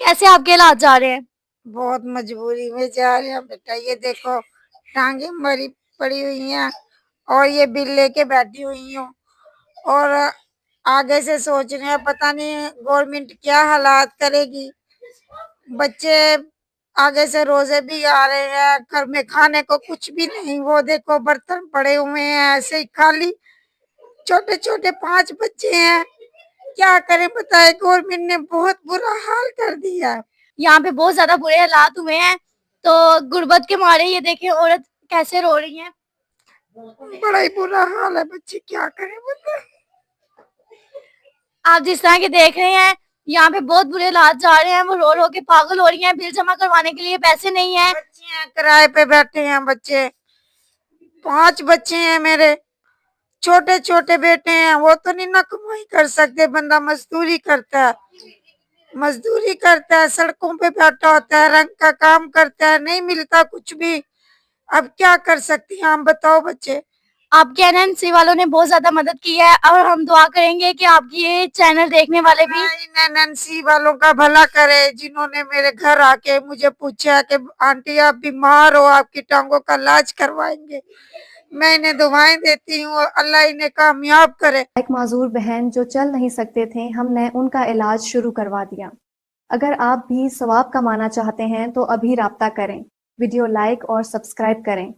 कैसे आपके हालात जा रहे हैं? बहुत मजबूरी में जा रहे हैं बेटा। ये देखो टांगे मरी पड़ी हुई हैं और ये बिल लेके बैठी हुई हूँ। और आगे से सोच रहे हैं पता नहीं गवर्नमेंट क्या हालात करेगी। बच्चे आगे से रोजे भी आ रहे हैं, घर में खाने को कुछ भी नहीं। वो देखो बर्तन पड़े हुए हैं ऐसे ही खाली, छोटे छोटे 5 बच्चे हैं। क्या करें बताए, गवर्नमेंट ने बहुत बुरा हाल कर दिया है। यहाँ पे बहुत ज्यादा बुरे हालात हुए हैं, तो गुर्बत के मारे ये देखें औरत कैसे रो रही है। बड़ा ही बुरा हाल है, बच्चे क्या करें बताए। आप जिस तरह के देख रहे हैं, यहाँ पे बहुत बुरे हालात जा रहे हैं। वो रो रो के पागल हो रही हैं, बिल जमा करवाने के लिए पैसे नहीं है। बच्चे हैं किराए पे बैठे हैं बच्चे, 5 बच्चे हैं मेरे, छोटे छोटे बेटे हैं। वो तो नहीं ना कमाई कर सकते, बंदा मजदूरी करता है, सड़कों पे बैठा होता है, रंग का काम करता है, नहीं मिलता कुछ भी। अब क्या कर सकती हैं आप बताओ बच्चे। आपके एनएनसी वालों ने बहुत ज्यादा मदद की है और हम दुआ करेंगे कि आपकी ये चैनल देखने वाले भी इन एनएनसी वालों का भला करे, जिन्होंने मेरे घर आके मुझे पूछा कि आंटी आप बीमार हो, आपकी टांगों का इलाज करवाएंगे। मैं इन्हें दुआएं देती हूँ, अल्लाह इन्हें कामयाब करे। एक माजूर बहन जो चल नहीं सकते थे, हमने उनका इलाज शुरू करवा दिया। अगर आप भी सवाब कमाना चाहते हैं तो अभी राब्ता करें। वीडियो लाइक और सब्सक्राइब करें।